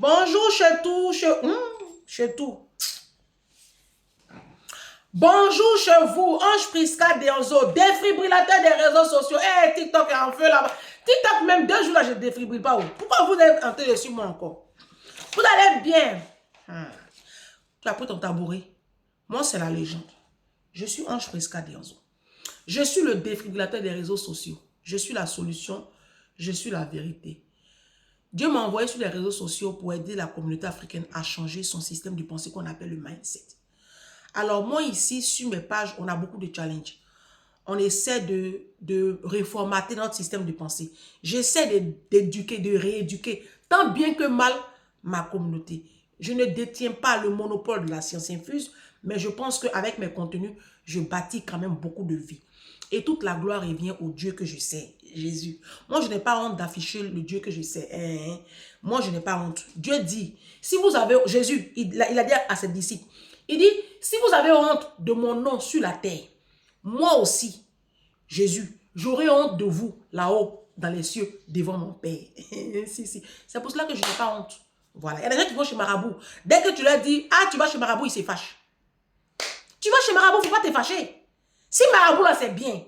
Bonjour chez tout. Bonjour chez vous, Ange Prisca Deonzo, défibrillateur des réseaux sociaux. Eh, TikTok est en feu là-bas. TikTok, même 2 jours là, je ne défibrille pas. Pourquoi vous êtes en train de suivre moi encore? Vous allez bien. Tu as pris ton tabouret. Moi, c'est la légende. Je suis Ange Prisca Deonzo. Je suis le défibrillateur des réseaux sociaux. Je suis la solution. Je suis la vérité. Dieu m'a envoyé sur les réseaux sociaux pour aider la communauté africaine à changer son système de pensée qu'on appelle le mindset. Alors moi ici, sur mes pages, on a beaucoup de challenges. On essaie de reformater notre système de pensée. J'essaie d'éduquer, de rééduquer, tant bien que mal, ma communauté. Je ne détiens pas le monopole de la science infuse, mais je pense qu'avec mes contenus, je bâtis quand même beaucoup de vie. Et toute la gloire revient au Dieu que je sais, Jésus. Moi, je n'ai pas honte d'afficher le Dieu que je sais. Moi, je n'ai pas honte. Dieu dit, si vous avez, Jésus, il a dit à ses disciples, il dit, si vous avez honte de mon nom sur la terre, moi aussi, Jésus, j'aurai honte de vous là-haut, dans les cieux, devant mon Père. Si. C'est pour cela que je n'ai pas honte. Voilà. Il y a des gens qui vont chez Marabout. Dès que tu leur dis, ah, tu vas chez Marabout, ils se fâchent. Tu vas chez Marabout, il ne faut pas te fâcher. Si Marabout, là, c'est bien,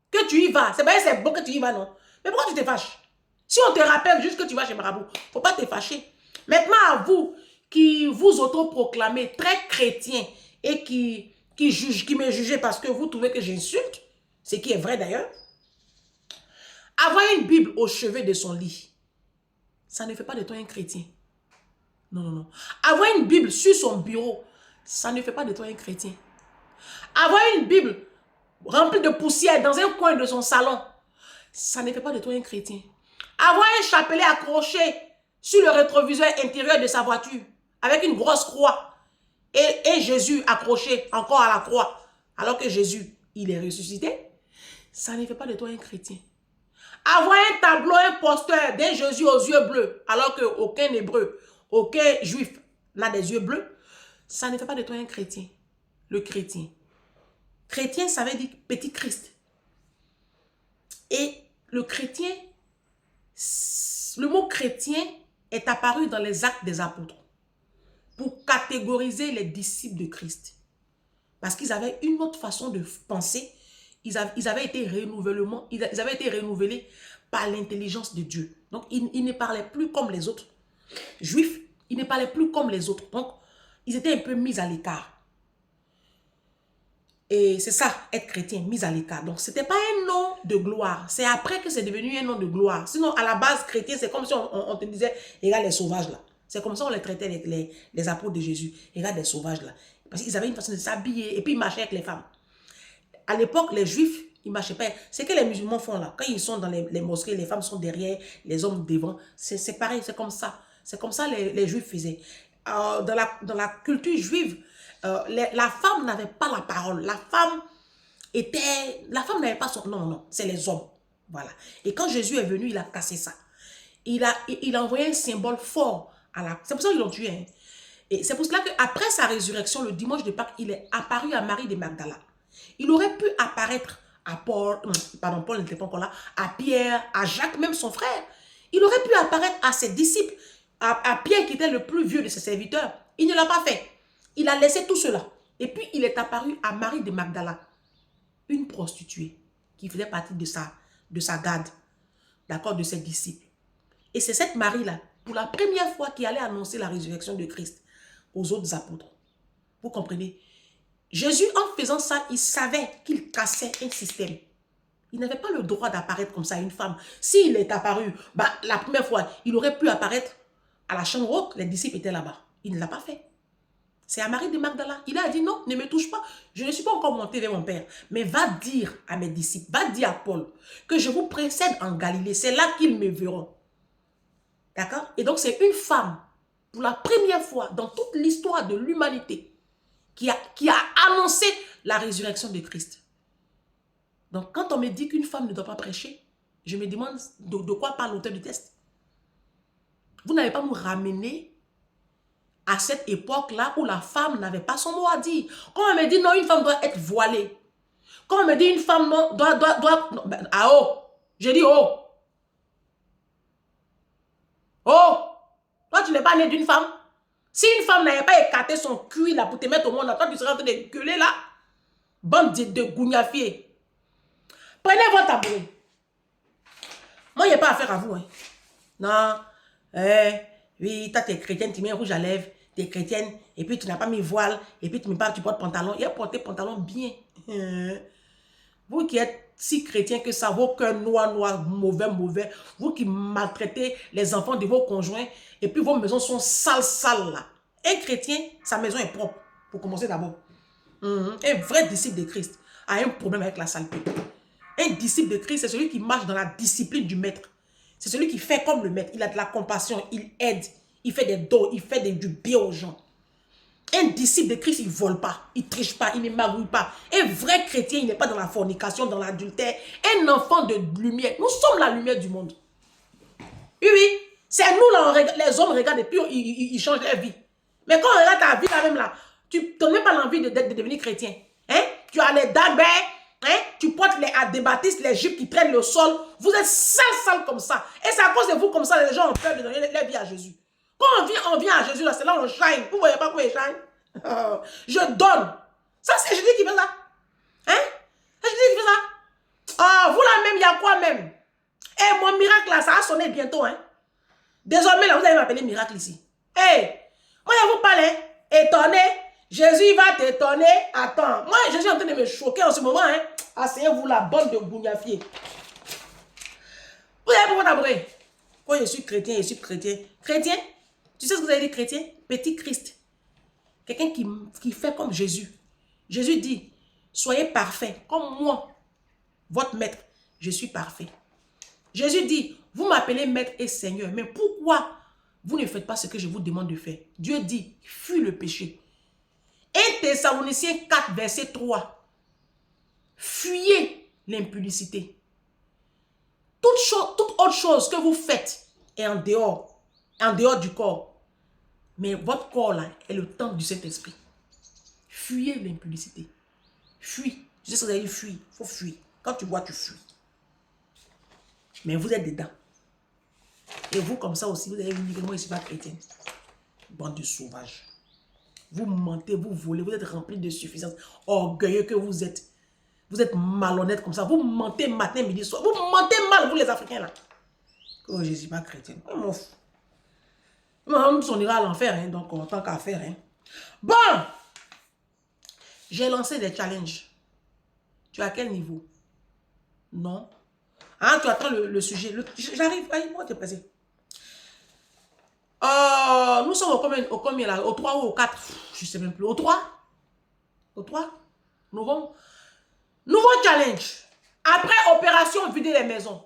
que tu y vas, c'est bien, c'est bon que tu y vas, non? Mais pourquoi tu te fâches? Si on te rappelle juste que tu vas chez Marabout, il ne faut pas te fâcher. Maintenant, à vous, qui vous autoproclamez très chrétien et qui me jugez parce que vous trouvez que j'insulte, ce qui est vrai d'ailleurs, avoir une Bible au chevet de son lit, ça ne fait pas de toi un chrétien. Non. Avoir une Bible sur son bureau, ça ne fait pas de toi un chrétien. Avoir une Bible remplie de poussière dans un coin de son salon, ça ne fait pas de toi un chrétien. Avoir un chapelet accroché sur le rétroviseur intérieur de sa voiture, avec une grosse croix, et Jésus accroché encore à la croix, alors que Jésus, il est ressuscité, ça ne fait pas de toi un chrétien. Avoir un tableau, un poster d'un Jésus aux yeux bleus, alors qu'aucun hébreu, aucun juif n'a des yeux bleus, ça ne fait pas de toi un chrétien. Le chrétien. Chrétien, ça veut dire petit Christ. Et le chrétien, le mot chrétien est apparu dans les actes des apôtres pour catégoriser les disciples de Christ. Parce qu'ils avaient une autre façon de penser. Ils avaient été renouvelés par l'intelligence de Dieu. Donc, ils ne parlaient plus comme les autres juifs. Ils ne parlaient plus comme les autres. Donc, ils étaient un peu mis à l'écart. Et c'est ça, être chrétien, mis à l'écart. Donc, ce n'était pas un nom de gloire. C'est après que c'est devenu un nom de gloire. Sinon, à la base, chrétien, c'est comme si on te disait, regarde les sauvages là. C'est comme ça qu'on les traitait les apôtres de Jésus. Regarde les sauvages là. Parce qu'ils avaient une façon de s'habiller et puis ils marchaient avec les femmes. À l'époque, les juifs, ils ne marchaient pas. C'est que les musulmans font là. Quand ils sont dans les mosquées, les femmes sont derrière, les hommes devant. C'est pareil, c'est comme ça. C'est comme ça les juifs faisaient. Dans la culture juive, la femme n'avait pas la parole. La femme n'avait pas son... Non, c'est les hommes. Voilà. Et quand Jésus est venu, il a cassé ça. Il a envoyé un symbole fort à la... C'est pour ça qu'ils l'ont tué. Hein. Et c'est pour cela qu'après sa résurrection, le dimanche de Pâques, il est apparu à Marie de Magdala. Il aurait pu apparaître à Paul, pardon, Paul n'était pas encore là, à Pierre, à Jacques, même son frère. Il aurait pu apparaître à ses disciples, à Pierre qui était le plus vieux de ses serviteurs. Il ne l'a pas fait. Il a laissé tout cela. Et puis, il est apparu à Marie de Magdala, une prostituée qui faisait partie de sa garde, d'accord, de ses disciples. Et c'est cette Marie-là, pour la première fois, qui allait annoncer la résurrection de Christ aux autres apôtres. Vous comprenez? Jésus, en faisant ça, il savait qu'il cassait un système. Il n'avait pas le droit d'apparaître comme ça à une femme. S'il est apparu, la première fois, il aurait pu apparaître à la chambre haute, les disciples étaient là-bas. Il ne l'a pas fait. C'est à Marie de Magdala. Il a dit non, ne me touche pas. Je ne suis pas encore monté vers mon Père. Mais va dire à mes disciples, va dire à Paul que je vous précède en Galilée. C'est là qu'ils me verront. D'accord? Et donc c'est une femme, pour la première fois dans toute l'histoire de l'humanité, qui a annoncé la résurrection de Christ. Donc, quand on me dit qu'une femme ne doit pas prêcher, je me demande de quoi parle l'auteur du texte. Vous n'avez pas nous ramener à cette époque-là où la femme n'avait pas son mot à dire. Quand on me dit non, une femme doit être voilée. Quand on me dit une femme doit oh, j'ai dit oh. Oh, toi tu n'es pas né d'une femme? Si une femme n'avait pas écarté son cul là pour te mettre au monde, toi tu serais en train de gueuler là. Bande de gougnafiers. Prenez votre tabouret. Moi, il n'y a pas affaire à vous. Hein. Non. Oui, toi, tu es chrétienne, tu mets un rouge à lèvres, tu es chrétienne, et puis tu n'as pas mis voile, et puis tu portes pantalon. Il a porté pantalon bien. Vous qui êtes si chrétien que ça vaut qu'un noir, mauvais. Vous qui maltraitez les enfants de vos conjoints, et puis vos maisons sont sales là. Un chrétien, sa maison est propre, pour commencer d'abord. Un vrai disciple de Christ a un problème avec la saleté. Un disciple de Christ, c'est celui qui marche dans la discipline du maître. C'est celui qui fait comme le maître. Il a de la compassion, il aide, il fait des dons, il fait du bien aux gens. Un disciple de Christ, il ne vole pas, il ne triche pas, il ne magouille pas. Un vrai chrétien, il n'est pas dans la fornication, dans l'adultère. Un enfant de lumière. Nous sommes la lumière du monde. Oui, c'est nous là, les hommes regardent et puis ils changent leur vie. Mais quand on regarde ta vie, là même là, tu n'as même pas l'envie de devenir chrétien. Hein? Tu as les dabers, hein? Tu portes les adébatistes, les jupes qui traînent le sol. Vous êtes sales comme ça. Et c'est à cause de vous comme ça, les gens ont peur de donner leur vie à Jésus. Quand on vient à Jésus, là, c'est là où on shine. Vous ne voyez pas comment il shine? Je donne. Ça, c'est Jésus qui fait ça. Hein? C'est Jésus qui fait ça. Ah, vous là même, il y a quoi même? Eh, mon miracle là, ça va sonner bientôt. Hein? Désormais, là, vous allez m'appeler miracle ici. Eh, moi, je vous parle, étonné. Jésus va t'étonner. Attends, moi, Jésus est en train de me choquer en ce moment. Hein? Asseyez-vous la bande de bougnafiers. Vous avez pour votre abri. Quand je suis chrétien, je suis chrétien. Chrétien? Tu sais ce que vous avez dit, chrétien? Petit Christ. Quelqu'un qui fait comme Jésus. Jésus dit, soyez parfaits, comme moi, votre maître, je suis parfait. Jésus dit, vous m'appelez maître et seigneur, mais pourquoi vous ne faites pas ce que je vous demande de faire? Dieu dit, fuis le péché. 1 Thessaloniciens 4, verset 3. Fuyez l'impudicité. Toute autre chose que vous faites est en dehors du corps. Mais votre corps là est le temple du Saint-Esprit. Fuyez l'impudicité. Fuis. Je sais ce que vous avez dit, fuis. Il faut fuir. Quand tu bois, tu fuis. Mais vous êtes dedans. Et vous, comme ça aussi, vous avez dit que moi, je ne suis pas chrétienne. Bande de sauvages. Vous mentez, vous volez, vous êtes remplis de suffisance. Orgueilleux que vous êtes. Vous êtes malhonnête comme ça. Vous mentez matin, midi, soir. Vous mentez mal, vous les Africains là. Oh, je ne suis pas chrétienne. Je m'en fous. On ira à l'enfer, hein, donc en tant qu'à faire. Hein. Bon, j'ai lancé des challenges. Tu es à quel niveau? Non. Hein, tu attends le sujet. J'arrive, moi, t'es pressé. Nous sommes au combien là? Au 3 ou au 4? Je ne sais même plus. Au 3? Au 3? Novembre? Nouveau challenge. Après, opération vider les maisons.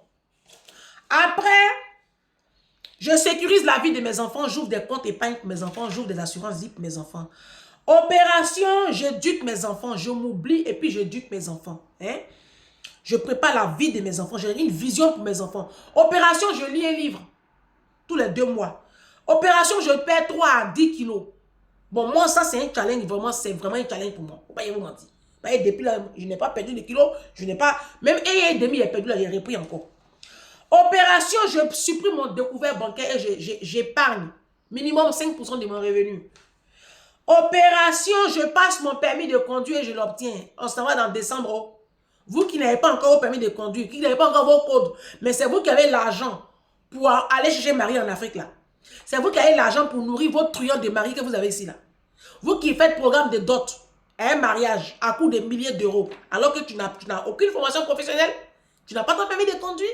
Après, je sécurise la vie de mes enfants. J'ouvre des comptes épargne pour mes enfants. J'ouvre des assurances vie pour mes enfants. Opération, j'éduque mes enfants. Je m'oublie et puis j'éduque mes enfants. Hein? Je prépare la vie de mes enfants. J'ai une vision pour mes enfants. Opération, je lis un livre. Tous les 2 mois. Opération, je perds 3 à 10 kilos. Bon, moi, ça, c'est un challenge. Vraiment, c'est vraiment un challenge pour moi. Faut pas y vous mentir. Depuis là, je n'ai pas perdu de kilos. Je n'ai pas... Même 1 an et demi, j'ai perdu là, j'ai repris encore. Opération, je supprime mon découvert bancaire et j'épargne. Minimum 5% de mon revenu. Opération, je passe mon permis de conduire et je l'obtiens. On s'en va dans décembre. Vous qui n'avez pas encore vos permis de conduire, qui n'avez pas encore vos codes, mais c'est vous qui avez l'argent pour aller chercher mari en Afrique là. C'est vous qui avez l'argent pour nourrir votre truand de mari que vous avez ici là. Vous qui faites programme de dot à un mariage à coût de milliers d'euros, alors que tu n'as aucune formation professionnelle, tu n'as pas ton permis de conduire,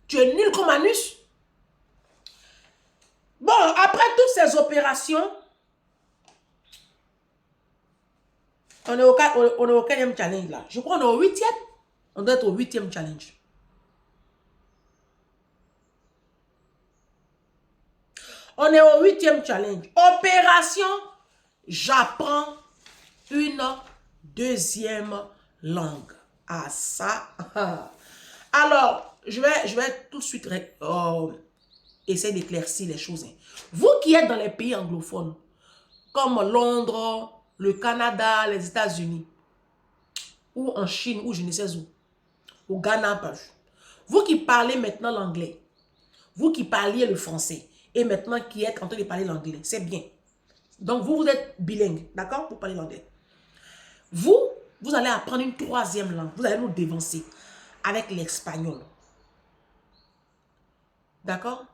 tu es nul comme anus. Bon, après toutes ces opérations, on est au 4e challenge là. Je crois qu'on est au 8e. On doit être au 8e challenge. On est au 8e challenge. Opération, j'apprends une 2e langue. Ah ça. Alors, je vais tout de suite essayer d'éclaircir les choses. Vous qui êtes dans les pays anglophones, comme Londres, le Canada, les États-Unis, ou en Chine, ou je ne sais où, au Ghana, vous qui parlez maintenant l'anglais, vous qui parliez le français, et maintenant qui êtes en train de parler l'anglais. C'est bien. Donc, vous êtes bilingue, d'accord? Vous parlez l'anglais. Vous allez apprendre une troisième langue. Vous allez nous dévancer avec l'espagnol. D'accord?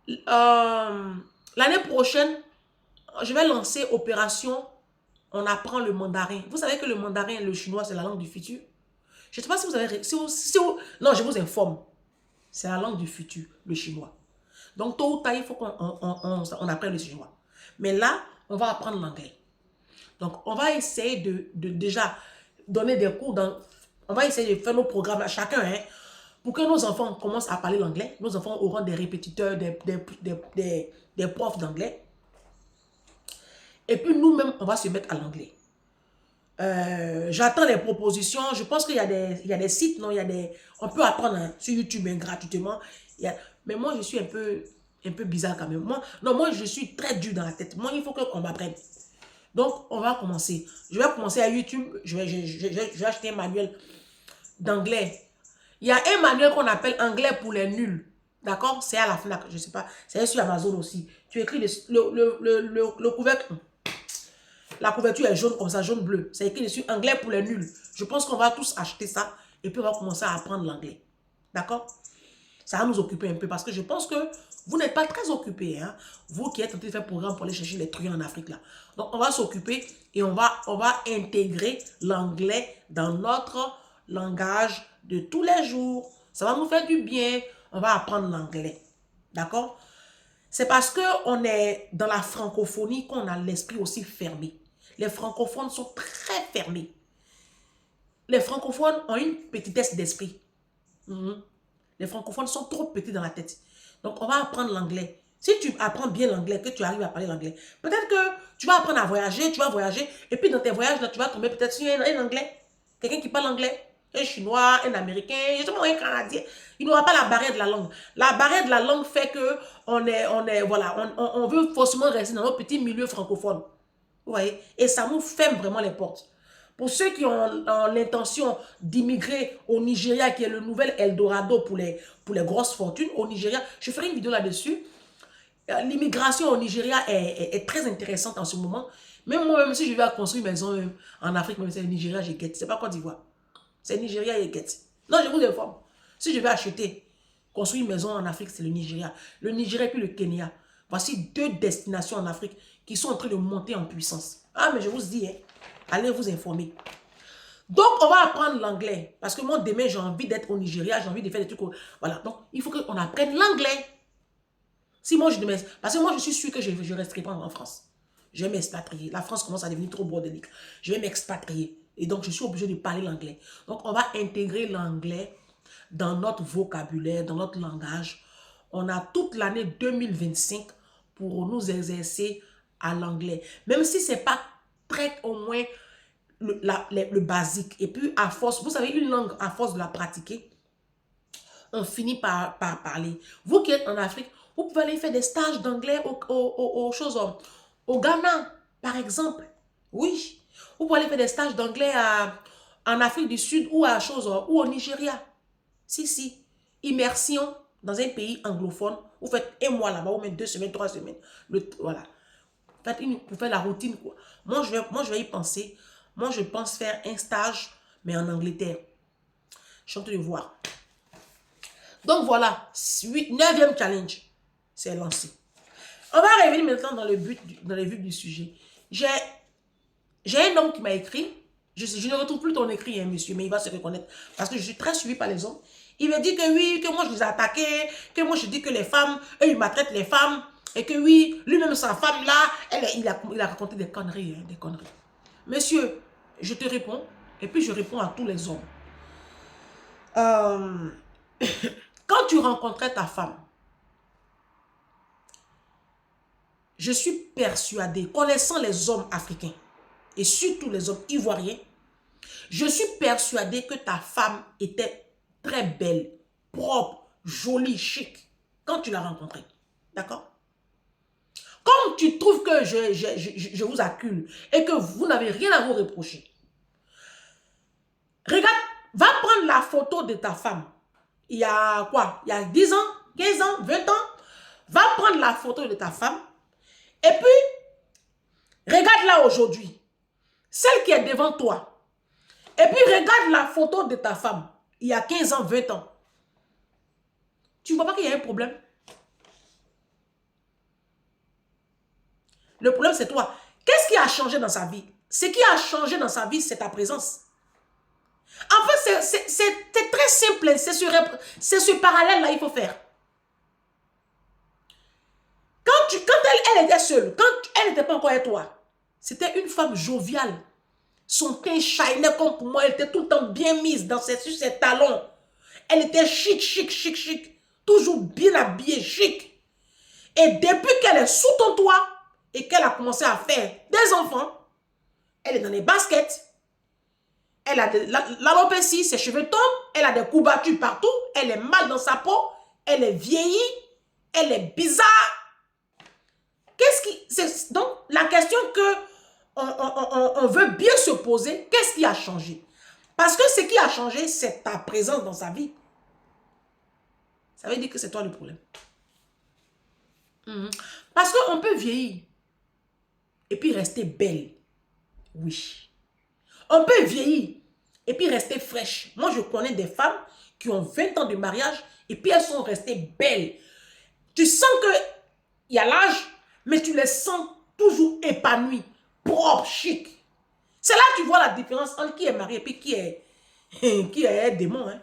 L'année prochaine, je vais lancer opération on apprend le mandarin. Vous savez que le mandarin et le chinois, c'est la langue du futur? Je ne sais pas si vous avez... non, je vous informe. C'est la langue du futur, le chinois. Donc, tôt ou tard, il faut qu'on apprenne le chinois. Mais là, on va apprendre l'anglais. Donc, on va essayer de déjà donner des cours dans... On va essayer de faire nos programmes à chacun, hein, pour que nos enfants commencent à parler l'anglais. Nos enfants auront des répétiteurs, des profs d'anglais. Et puis, nous-mêmes, on va se mettre à l'anglais. J'attends les propositions. Je pense qu'il y a des sites, non? On peut apprendre hein, sur YouTube hein, gratuitement. Mais moi, je suis un peu bizarre quand même. Moi, je suis très dur dans la tête. Moi, il faut qu'on m'apprenne. Donc, on va commencer. Je vais commencer à YouTube. Je vais acheter un manuel d'anglais. Il y a un manuel qu'on appelle anglais pour les nuls. D'accord? C'est à la FNAC, je ne sais pas. C'est sur Amazon aussi. Tu écris le couvercle. La couverture est jaune comme ça, jaune-bleu. C'est écrit dessus anglais pour les nuls. Je pense qu'on va tous acheter ça et puis on va commencer à apprendre l'anglais. D'accord? Ça va nous occuper un peu parce que je pense que vous n'êtes pas très occupés. Hein? Vous qui êtes en train de faire un programme pour aller chercher les trucs en Afrique là. Donc on va s'occuper et on va intégrer l'anglais dans notre langage de tous les jours. Ça va nous faire du bien. On va apprendre l'anglais. D'accord? C'est parce qu'on est dans la francophonie qu'on a l'esprit aussi fermé. Les francophones sont très fermés. Les francophones ont une petitesse d'esprit. Les francophones sont trop petits dans la tête. Donc, on va apprendre l'anglais. Si tu apprends bien l'anglais, que tu arrives à parler l'anglais, peut-être que tu vas apprendre à voyager, tu vas voyager, et puis dans tes voyages, là, tu vas tomber peut-être sur un anglais. Quelqu'un qui parle anglais. Un chinois, un américain, justement un canadien. Il n'aura pas la barrière de la langue. La barrière de la langue fait que on veut forcément rester dans notre petit milieu francophone. Vous voyez? Et ça nous ferme vraiment les portes. Pour ceux qui ont l'intention d'immigrer au Nigeria, qui est le nouvel Eldorado pour les grosses fortunes, au Nigeria, je ferai une vidéo là-dessus. L'immigration au Nigeria est très intéressante en ce moment. Même moi, même si je vais construire une maison en Afrique, même si c'est le Nigeria, je guette. C'est pas Côte d'Ivoire. C'est le Nigeria, je guette. Non, je vous informe. Si je vais acheter, construire une maison en Afrique, c'est le Nigeria. Le Nigeria et puis le Kenya. Voici deux destinations en Afrique qui sont en train de monter en puissance. Ah, mais je vous dis, hein, allez vous informer. Donc, on va apprendre l'anglais. Parce que moi, demain, j'ai envie d'être au Nigeria, j'ai envie de faire des trucs. Voilà, donc, il faut qu'on apprenne l'anglais. Si moi, parce que moi, je suis sûre que je ne resterai pas en France. Je vais m'expatrier. La France commence à devenir trop bordélique. Je vais m'expatrier. Et donc, je suis obligée de parler l'anglais. Donc, on va intégrer l'anglais dans notre vocabulaire, dans notre langage. On a toute l'année 2025 pour nous exercer à l'anglais. Même si ce n'est pas très au moins le basique. Et puis, à force, vous savez, une langue, à force de la pratiquer, on finit par parler. Vous qui êtes en Afrique, vous pouvez aller faire des stages d'anglais au Ghana, par exemple. Oui. Vous pouvez aller faire des stages d'anglais en Afrique du Sud ou ou au Nigeria. Si. Immersion dans un pays anglophone. Vous faites un mois là-bas, vous mettez 2 semaines, 3 semaines. Voilà. Pour faire la routine, quoi. Moi, je vais y penser. Moi, je pense faire un stage, mais en Angleterre. Je suis en train de voir. Donc, voilà. 9e challenge. C'est lancé. On va revenir maintenant dans le vif du sujet. J'ai un homme qui m'a écrit. Je ne retrouve plus ton écrit, hein, monsieur, mais il va se reconnaître. Parce que je suis très suivi par les hommes. Il me dit que oui, que moi, je les ai attaqués. Que moi, je dis que les femmes, eux, ils maltraitent les femmes. Et que oui, lui-même, sa femme, là, il a raconté des conneries, hein, des conneries. Monsieur, je te réponds. Et puis, je réponds à tous les hommes. Quand tu rencontrais ta femme, je suis persuadée, connaissant les hommes africains, et surtout les hommes ivoiriens, je suis persuadée que ta femme était très belle, propre, jolie, chic, quand tu l'as rencontrée. D'accord? Comme tu trouves que je vous accule et que vous n'avez rien à vous reprocher, regarde, va prendre la photo de ta femme. Il y a quoi? Il y a 10 ans, 15 ans, 20 ans. Va prendre la photo de ta femme et puis regarde-la aujourd'hui. Celle qui est devant toi. Et puis regarde la photo de ta femme il y a 15 ans, 20 ans. Tu ne vois pas qu'il y a un problème? Le problème, c'est toi. Qu'est-ce qui a changé dans sa vie? Ce qui a changé dans sa vie, c'est ta présence. En fait, c'est très simple. C'est ce parallèle-là qu'il faut faire. Quand elle était seule, quand elle n'était pas encore avec toi, c'était une femme joviale. Son teint shinait comme pour moi. Elle était tout le temps bien mise sur ses talons. Elle était chic, chic, chic, chic. Toujours bien habillée, chic. Et depuis qu'elle est sous ton toit et qu'elle a commencé à faire des enfants, elle est dans les baskets. Elle a l'alopécie, ses cheveux tombent. Elle a des coups battus partout. Elle est mal dans sa peau. Elle est vieillie. Elle est bizarre. Donc, la question que on veut bien se poser, qu'est-ce qui a changé? Parce que ce qui a changé, c'est ta présence dans sa vie. Ça veut dire que c'est toi le problème. Parce qu'on peut vieillir et puis rester belle. Oui. On peut vieillir et puis rester fraîche. Moi, je connais des femmes qui ont 20 ans de mariage et puis elles sont restées belles. Tu sens qu'il y a l'âge, mais tu les sens toujours épanouies, propres, chic. C'est là que tu vois la différence entre qui est marié et puis qui est démon. Hein.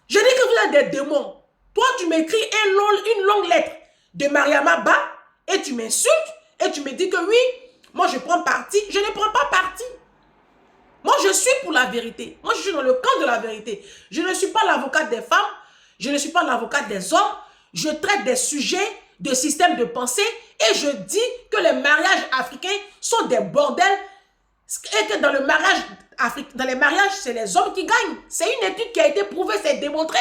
Je dis que vous êtes des démons. Toi, tu m'écris une longue lettre de Mariama Ba et tu m'insultes et tu me dis que oui, moi je prends parti. Je ne prends pas parti. Moi, je suis pour la vérité. Moi, je suis dans le camp de la vérité. Je ne suis pas l'avocate des femmes. Je ne suis pas l'avocate des hommes. Je traite des sujets de système de pensée et je dis que les mariages africains sont des bordels et que dans les mariages, c'est les hommes qui gagnent. C'est une étude qui a été prouvée, c'est démontré.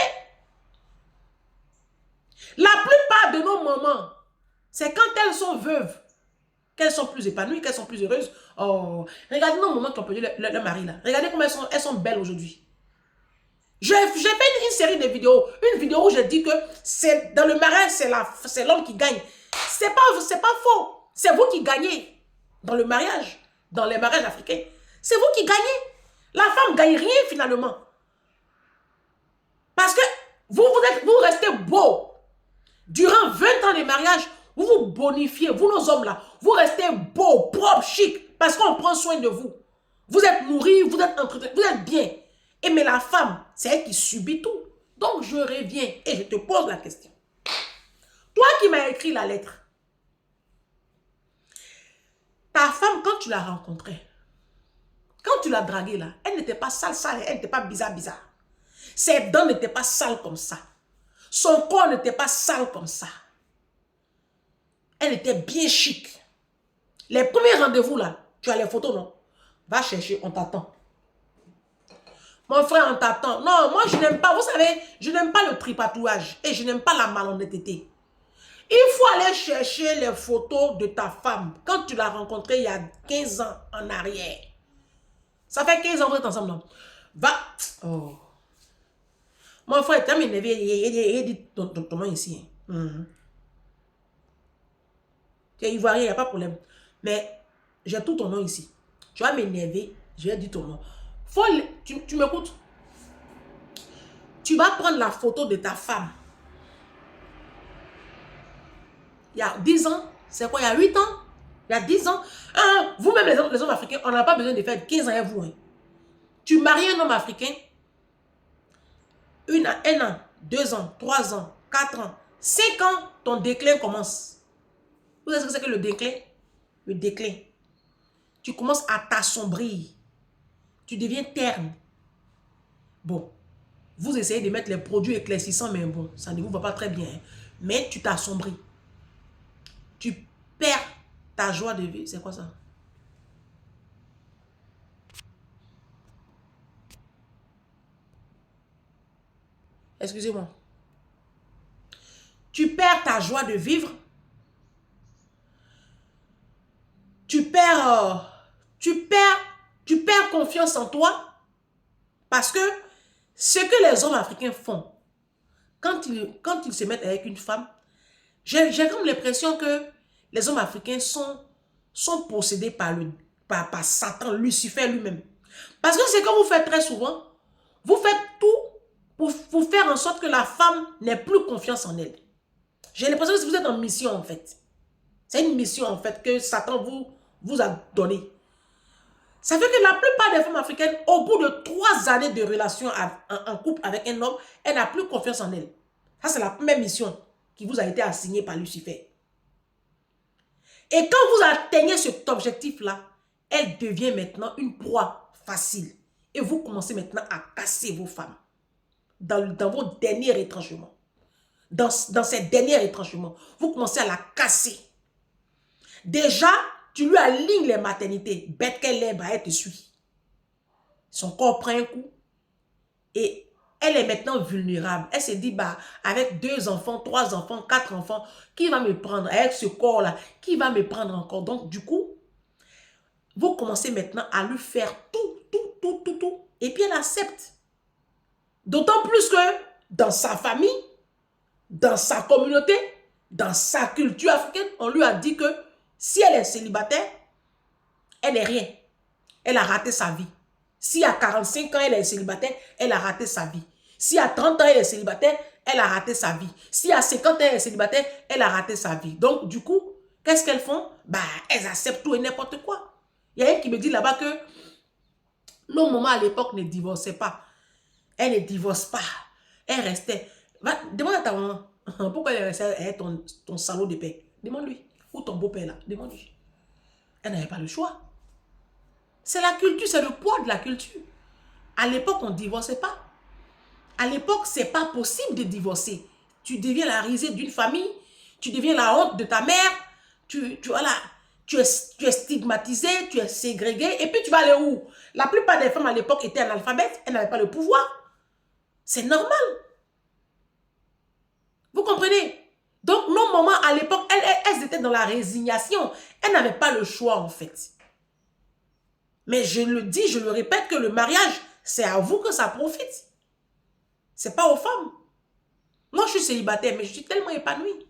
La plupart de nos mamans, c'est quand elles sont veuves, qu'elles sont plus épanouies, qu'elles sont plus heureuses. Oh, regardez nos mamans qui ont perdu leur mari là. Regardez comment elles sont belles aujourd'hui. J'ai fait une série de vidéos. Une vidéo où je dis que dans le mariage, c'est l'homme qui gagne. C'est pas faux. C'est vous qui gagnez dans le mariage, dans les mariages africains. C'est vous qui gagnez. La femme ne gagne rien finalement. Parce que vous restez beau. Durant 20 ans de mariage, vous vous bonifiez. Vous, nos hommes là, vous restez beau, propre, chic. Parce qu'on prend soin de vous. Vous êtes nourris, vous êtes entretenus, vous êtes bien. Mais la femme, c'est elle qui subit tout. Donc, je reviens et je te pose la question. Toi qui m'as écrit la lettre, ta femme, quand tu l'as rencontrée, quand tu l'as draguée là, elle n'était pas sale, elle n'était pas bizarre. Ses dents n'étaient pas sales comme ça. Son corps n'était pas sale comme ça. Elle était bien chic. Les premiers rendez-vous là, tu as les photos, non? Va chercher, on t'attend. Mon frère, on t'attend. Non, moi, je n'aime pas, vous savez, je n'aime pas le tripatouage et je n'aime pas la malhonnêteté. Il faut aller chercher les photos de ta femme quand tu l'as rencontrée il y a 15 ans en arrière. Ça fait 15 ans que vous êtes ensemble, non? Va. Oh. Mon frère, tu as m'énervé, il dit ton nom ici. Tu es ivoirien, il n'y a pas de problème. Mais j'ai tout ton nom ici. Tu vas m'énerver, je vais dire ton nom. Tu m'écoutes? Tu vas prendre la photo de ta femme. Il y a 10 ans, c'est quoi? Il y a 8 ans? Il y a 10 ans? Vous-même, les hommes africains, on n'a pas besoin de faire 15 ans avec vous. Hein. Tu maries un homme africain, 1 an, 2 ans, 3 ans, 4 ans, 5 ans, ton déclin commence. Vous savez ce que c'est que le déclin? Le déclin. Tu commences à t'assombrir. Tu deviens terne. Bon, vous essayez de mettre les produits éclaircissants, mais bon, ça ne vous va pas très bien. Hein. Mais tu t'assombris. Tu perds ta joie de vivre. C'est quoi ça? Excusez-moi. Tu perds ta joie de vivre. Tu perds confiance en toi. Parce que ce que les hommes africains font, quand ils se mettent avec une femme, J'ai comme l'impression que les hommes africains sont possédés par Satan, Lucifer lui-même. Parce que c'est que vous faites très souvent, vous faites tout pour faire en sorte que la femme n'ait plus confiance en elle. J'ai l'impression que vous êtes en mission en fait. C'est une mission en fait que Satan vous a donnée. Ça fait que la plupart des femmes africaines, au bout de 3 années de relation en couple avec un homme, elle n'a plus confiance en elle. Ça, c'est la première mission qui vous a été assignée par Lucifer. Et quand vous atteignez cet objectif-là, elle devient maintenant une proie facile. Et vous commencez maintenant à casser vos femmes dans vos derniers retranchements. Dans ces derniers retranchements, vous commencez à la casser. Déjà, tu lui alignes les maternités. Bête qu'elle est, bah, elle te suit. Son corps prend un coup. Et elle est maintenant vulnérable. Elle se dit, bah, avec 2 enfants, 3 enfants, 4 enfants, qui va me prendre? Avec ce corps-là, qui va me prendre encore? Donc, du coup, vous commencez maintenant à lui faire tout. Et puis, elle accepte. D'autant plus que dans sa famille, dans sa communauté, dans sa culture africaine, on lui a dit que si elle est célibataire, elle n'est rien. Elle a raté sa vie. Si à 45 ans, elle est célibataire, elle a raté sa vie. Si à 30 ans, elle est célibataire, elle a raté sa vie. Si à 50 ans, elle est célibataire, elle a raté sa vie. Donc, du coup, qu'est-ce qu'elles font? Bah, elles acceptent tout et n'importe quoi. Il y a un qui me dit là-bas que nos mamans à l'époque ne divorçaient pas. Elle ne divorce pas. Elle restait. Demande à ta maman. Pourquoi elle restait avec ton salaud de père? Demande-lui. Ou ton beau-père là. Demande-lui. Elle n'avait pas le choix. C'est la culture, c'est le poids de la culture. À l'époque, on ne divorçait pas. À l'époque, ce n'est pas possible de divorcer. Tu deviens la risée d'une famille. Tu deviens la honte de ta mère. Tu es stigmatisé, tu es ségrégué. Et puis, tu vas aller où? La plupart des femmes à l'époque étaient analphabètes. Elles n'avaient pas le pouvoir. C'est normal. Vous comprenez? Donc, nos mamans à l'époque, elles étaient dans la résignation. Elles n'avaient pas le choix, en fait. Mais je le dis, je le répète, que le mariage, c'est à vous que ça profite. Ce n'est pas aux femmes. Moi, je suis célibataire, mais je suis tellement épanouie.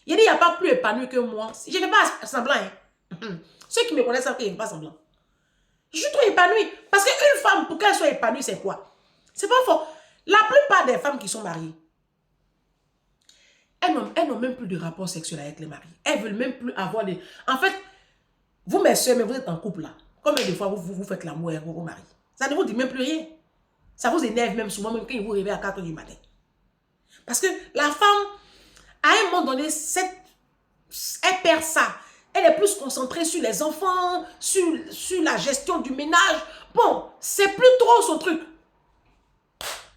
Il n'y a pas plus épanoui que moi. Je ne fais pas semblant. Hein. Ceux qui me connaissent savent que je ne fais pas semblant. Je suis trop épanouie. Parce qu'une femme, pour qu'elle soit épanouie, c'est quoi? C'est pas fort. La plupart des femmes qui sont mariées, elles n'ont même plus de rapport sexuel avec les maris. Elles ne veulent même plus avoir des... En fait, vous, mes soeurs, mais vous êtes en couple là. Combien de fois vous faites l'amour avec vos maris? Ça ne vous dit même plus rien. Ça vous énerve même souvent, même quand vous réveillez à 4 h du matin. Parce que la femme, à un moment donné, elle perd ça. Elle est plus concentrée sur les enfants, sur la gestion du ménage. Bon, c'est plus trop son truc.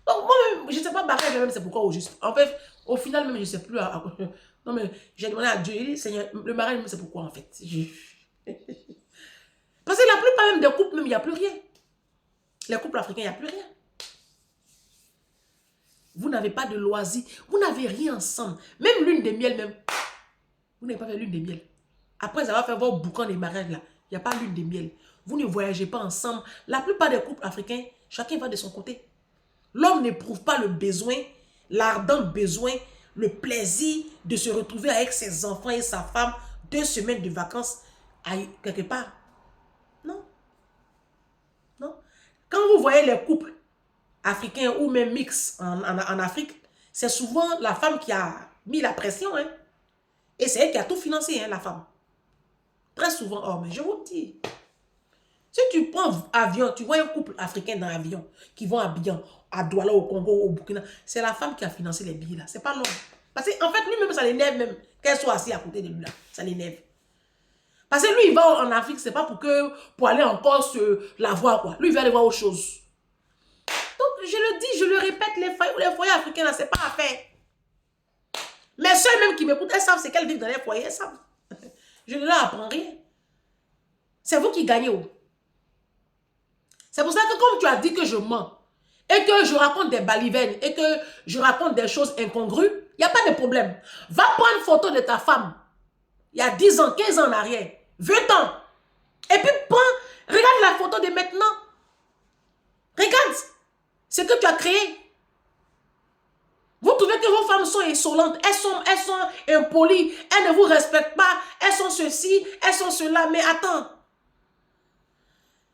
Donc moi-même, je ne sais pas, même c'est pourquoi au juste. En fait, au final, même je ne sais plus. Non, mais j'ai demandé à Dieu, il dit, Seigneur, le mariage, c'est pourquoi en fait. Parce que la plupart même des couples, même, il n'y a plus rien. Les couples africains, il n'y a plus rien. Vous n'avez pas de loisirs. Vous n'avez rien ensemble. Même lune de miel, même. Vous n'avez pas fait lune de miel. Après, ça va faire vos boucans de mariage, là. Il n'y a pas lune de miel. Vous ne voyagez pas ensemble. La plupart des couples africains, chacun va de son côté. L'homme n'éprouve pas le besoin, l'ardent besoin, le plaisir de se retrouver avec ses enfants et sa femme 2 semaines de vacances quelque part. Non. Non. Quand vous voyez les couples africains ou même mix en Afrique, c'est souvent la femme qui a mis la pression. Hein? Et c'est elle qui a tout financé, hein, la femme. Très souvent, oh, mais je vous dis. Si tu prends avion, tu vois un couple africain dans l'avion qui vont à Douala, au Congo, au Burkina, c'est la femme qui a financé les billets là. C'est pas l'homme. Parce qu'en fait, lui-même, ça l'énerve même. Qu'elle soit assise à côté de lui là. Ça l'énerve. Parce que lui, il va en Afrique, c'est pas pour aller encore la voir, quoi. Lui, il va aller voir autre chose. Donc, je le dis, je le répète, les foyers africains là, c'est pas à faire. Mes soeurs même qui m'écoutent, elles savent c'est qu'elles vivent dans les foyers, elles savent. Je ne leur apprends rien. C'est vous qui gagnez. C'est pour ça que comme tu as dit que je mens, et que je raconte des balivernes, et que je raconte des choses incongrues, il n'y a pas de problème. Va prendre une photo de ta femme, il y a 10 ans, 15 ans en arrière, 20 ans, et puis regarde la photo de maintenant. Regarde ce que tu as créé. Vous trouvez que vos femmes sont insolentes, elles sont impolies, elles ne vous respectent pas, elles sont ceci, elles sont cela, mais attends.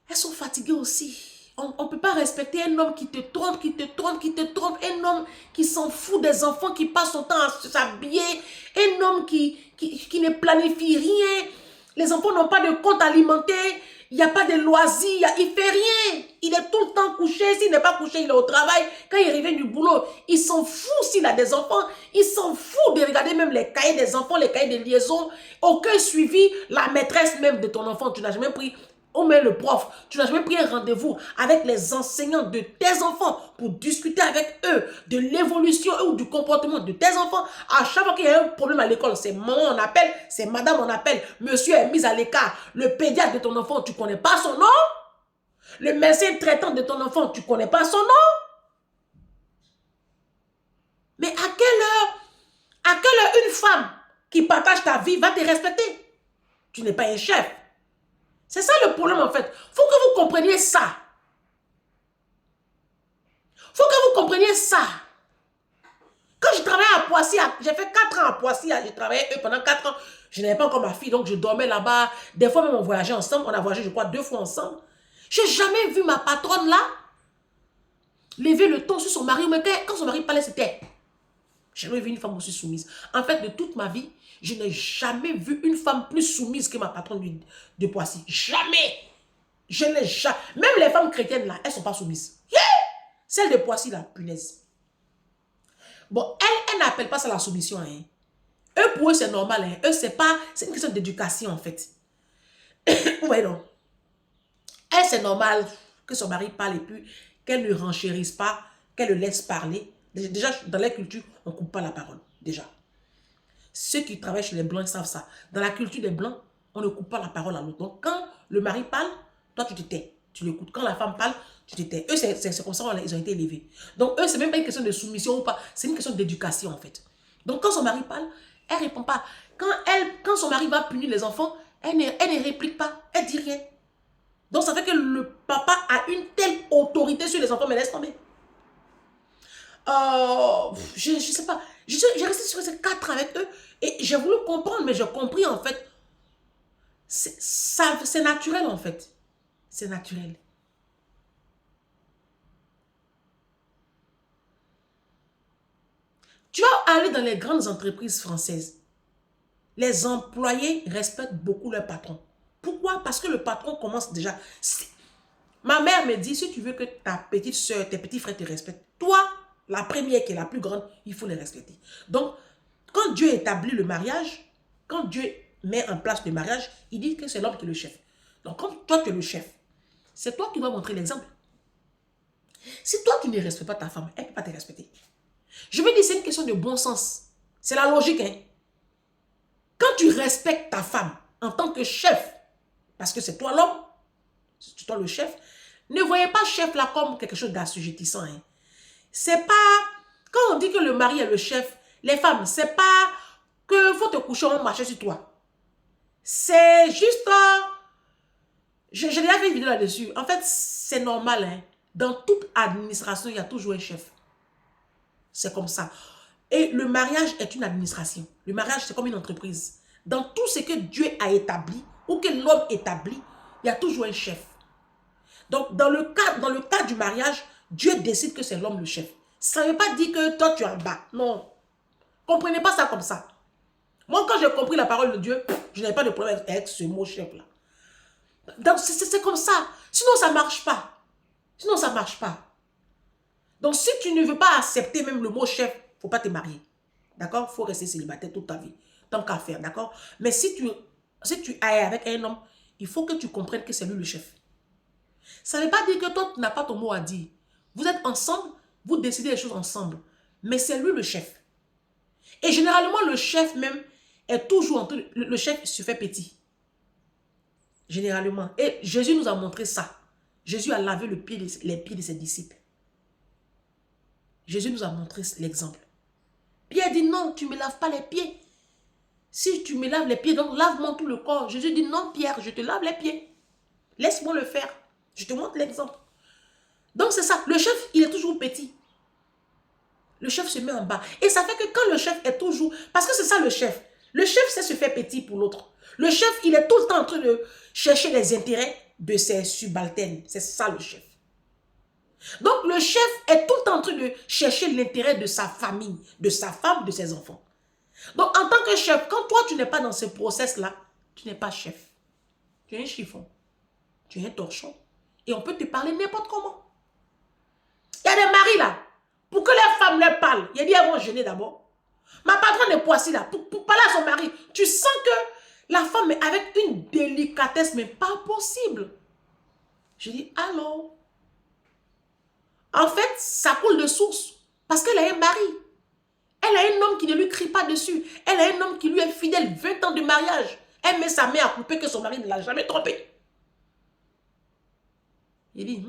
Elles sont fatiguées aussi. On ne peut pas respecter un homme qui te trompe, un homme qui s'en fout des enfants, qui passe son temps à s'habiller, un homme qui ne planifie rien. Les enfants n'ont pas de compte alimentaire, il n'y a pas de loisirs, il ne fait rien. Il est tout le temps couché, s'il n'est pas couché, il est au travail. Quand il revient du boulot, il s'en fout s'il a des enfants, il s'en fout de regarder même les cahiers des enfants, les cahiers de liaison. Aucun suivi, la maîtresse même de ton enfant, tu n'as jamais pris... Ou même le prof, tu n'as jamais pris un rendez-vous avec les enseignants de tes enfants pour discuter avec eux de l'évolution ou du comportement de tes enfants. À chaque fois qu'il y a un problème à l'école, c'est maman on appelle, c'est madame on appelle, monsieur est mis à l'écart. Le pédiatre de ton enfant, tu ne connais pas son nom? Le médecin traitant de ton enfant, tu ne connais pas son nom? Mais à quelle heure une femme qui partage ta vie va te respecter? Tu n'es pas un chef. C'est ça le problème en fait. Il faut que vous compreniez ça. Il faut que vous compreniez ça. Quand je travaillais à Poissy, j'ai fait 4 ans à Poissy, j'ai travaillé pendant 4 ans. Je n'avais pas encore ma fille, donc je dormais là-bas. Des fois même on voyageait ensemble. On a voyagé, je crois, 2 fois ensemble. Je n'ai jamais vu ma patronne là lever le ton sur son mari. Mais quand son mari parlait, c'était... J'ai jamais vu une femme aussi soumise. En fait, de toute ma vie, je n'ai jamais vu une femme plus soumise que ma patronne de Poissy. Jamais. Je n'ai jamais. Même les femmes chrétiennes là, elles ne sont pas soumises. Yeah! Celle de Poissy là, punaise. Bon, elle n'appelle pas ça la soumission. Hein. Eux, pour eux, c'est normal. Hein. Eux, c'est une question d'éducation en fait. Vous voyez donc. Elle, c'est normal que son mari parle et puis qu'elle ne renchérisse pas, qu'elle le laisse parler. Déjà, dans la culture, on ne coupe pas la parole. Déjà. Ceux qui travaillent chez les Blancs, ils savent ça. Dans la culture des Blancs, on ne coupe pas la parole à l'autre. Donc, quand le mari parle, toi, tu te tais. Tu l'écoutes. Quand la femme parle, tu te tais. Eux, c'est comme ça qu'ils ont été élevés. Donc, eux, ce n'est même pas une question de soumission ou pas. C'est une question d'éducation, en fait. Donc, quand son mari parle, elle ne répond pas. Quand son mari va punir les enfants, elle ne réplique pas. Elle ne dit rien. Donc, ça fait que le papa a une telle autorité sur les enfants, mais laisse tomber. Je ne sais pas. J'ai resté sur ces 4 avec eux et j'ai voulu comprendre, mais j'ai compris en fait. C'est naturel en fait. C'est naturel. Tu vas aller dans les grandes entreprises françaises. Les employés respectent beaucoup leur patron. Pourquoi? Parce que le patron commence déjà. Ma mère me dit, si tu veux que ta petite soeur, tes petits frères te respectent, toi, la première qui est la plus grande, il faut les respecter. Donc, quand Dieu établit le mariage, quand Dieu met en place le mariage, il dit que c'est l'homme qui est le chef. Donc, comme toi, tu es le chef, c'est toi qui dois montrer l'exemple. Si toi, tu ne respectes pas ta femme, elle ne peut pas te respecter. Je veux dire, c'est une question de bon sens. C'est la logique. Hein? Quand tu respectes ta femme en tant que chef, parce que c'est toi l'homme, c'est toi le chef, ne voyez pas chef là comme quelque chose d'assujettissant. Hein? C'est pas... Quand on dit que le mari est le chef, les femmes, c'est pas que faut te coucher, on marche sur toi. C'est juste... J'ai déjà fait une vidéo là-dessus. En fait, c'est normal. Hein? Dans toute administration, il y a toujours un chef. C'est comme ça. Et le mariage est une administration. Le mariage, c'est comme une entreprise. Dans tout ce que Dieu a établi, ou que l'homme établit, il y a toujours un chef. Donc, dans le cas du mariage, Dieu décide que c'est l'homme le chef. Ça ne veut pas dire que toi, tu es en bas. Non. Comprenez pas ça comme ça. Moi, quand j'ai compris la parole de Dieu, je n'avais pas de problème avec ce mot chef-là. Donc, c'est comme ça. Sinon, ça ne marche pas. Sinon, ça ne marche pas. Donc, si tu ne veux pas accepter même le mot chef, il ne faut pas te marier. D'accord? Il faut rester célibataire toute ta vie. Tant qu'à faire, d'accord? Mais si tu es avec un homme, il faut que tu comprennes que c'est lui le chef. Ça ne veut pas dire que toi, tu n'as pas ton mot à dire. Vous êtes ensemble, vous décidez les choses ensemble. Mais c'est lui le chef. Et généralement, le chef même est toujours en train... Le chef se fait petit. Généralement. Et Jésus nous a montré ça. Jésus a lavé les pieds de ses disciples. Jésus nous a montré l'exemple. Pierre dit non, tu ne me laves pas les pieds. Si tu me laves les pieds, donc lave-moi tout le corps. Jésus dit non, Pierre, je te lave les pieds. Laisse-moi le faire. Je te montre l'exemple. Donc c'est ça. Le chef, il est toujours petit. Le chef se met en bas. Et ça fait que quand le chef est toujours... Parce que c'est ça le chef. Le chef sait se faire petit pour l'autre. Le chef, il est tout le temps en train de chercher les intérêts de ses subalternes. C'est ça le chef. Donc le chef est tout le temps en train de chercher l'intérêt de sa famille, de sa femme, de ses enfants. Donc en tant que chef, quand toi tu n'es pas dans ce process-là, tu n'es pas chef. Tu es un chiffon. Tu es un torchon. Et on peut te parler n'importe comment. Il y a des maris là. Pour que les femmes leur parlent, il y a dit elles vont gêner d'abord. Ma patronne est Poissy là. Pour parler à son mari, tu sens que la femme est avec une délicatesse, mais pas possible. Je dis, allô? En fait, ça coule de source. Parce qu'elle a un mari. Elle a un homme qui ne lui crie pas dessus. Elle a un homme qui lui est fidèle, 20 ans de mariage. Elle met sa main à couper que son mari ne l'a jamais trompé. Il dit,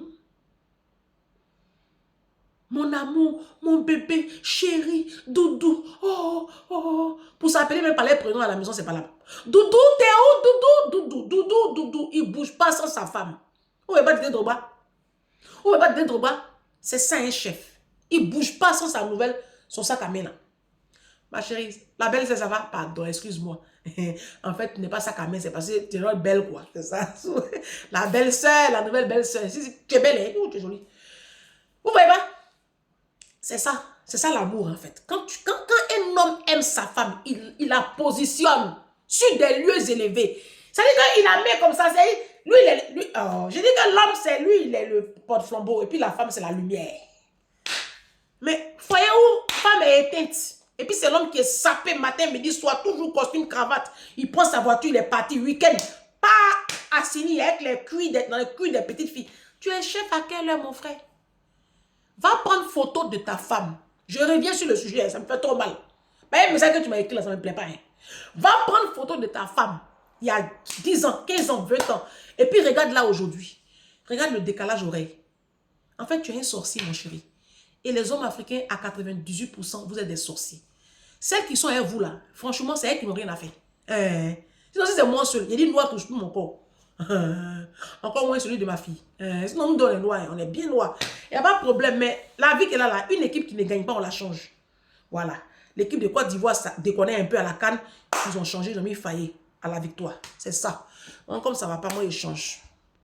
mon amour, mon bébé, chéri, doudou, oh, oh. Pour s'appeler même par les prénoms à la maison, c'est pas là. Doudou, t'es où, doudou, doudou, doudou, doudou. Il bouge pas sans sa femme. Où est pas de droba? Où est pas de droba? C'est ça un chef. Il bouge pas sans sa nouvelle, son sac à main là. Ma chérie, la belle, ça va? Pardon, excuse-moi. En fait, tu n'es pas sac à main, c'est parce que tu es une belle, quoi. C'est ça. La belle-sœur, la nouvelle belle-sœur. Si tu es belle, hein? Tu es jolie. Vous voyez pas? C'est ça l'amour, en fait. Quand un homme aime sa femme, il la positionne sur des lieux élevés. Ça veut dire qu'il la met comme ça. Lui, je dis que l'homme, c'est lui, il est le porte-flambeau. Et puis la femme, c'est la lumière. Mais, voyez où femme est éteinte. Et puis c'est l'homme qui est sapé matin, midi, soir, toujours costume, cravate. Il prend sa voiture, il est parti week-end. Pas assigné avec les cuits dans les cuits des petites filles. Tu es chef à quelle heure, mon frère? Va prendre photo de ta femme. Je reviens sur le sujet, ça me fait trop mal. Mais un message que tu m'as écrit là, ça ne me plaît pas. Hein. Va prendre photo de ta femme. Il y a 10 ans, 15 ans, 20 ans. Et puis regarde là aujourd'hui. Regarde le décalage oreille. En fait, tu es un sorcier, mon chéri. Et les hommes africains, à 98%, vous êtes des sorciers. Celles qui sont avec vous là, franchement, c'est elles qui n'ont rien à faire. Sinon, si c'est moi seul, il y a des noirs touchent tout mon corps. Encore moins celui de ma fille. Sinon, nous, dans les noirs, on est bien noirs. Il n'y a pas de problème, mais la vie qu'elle a là, une équipe qui ne gagne pas, on la change. Voilà. L'équipe de Côte d'Ivoire, ça déconne un peu à la CAN. Ils ont changé, ils ont mis Faye à la victoire. C'est ça. Donc, comme ça ne va pas, moi, ils changent.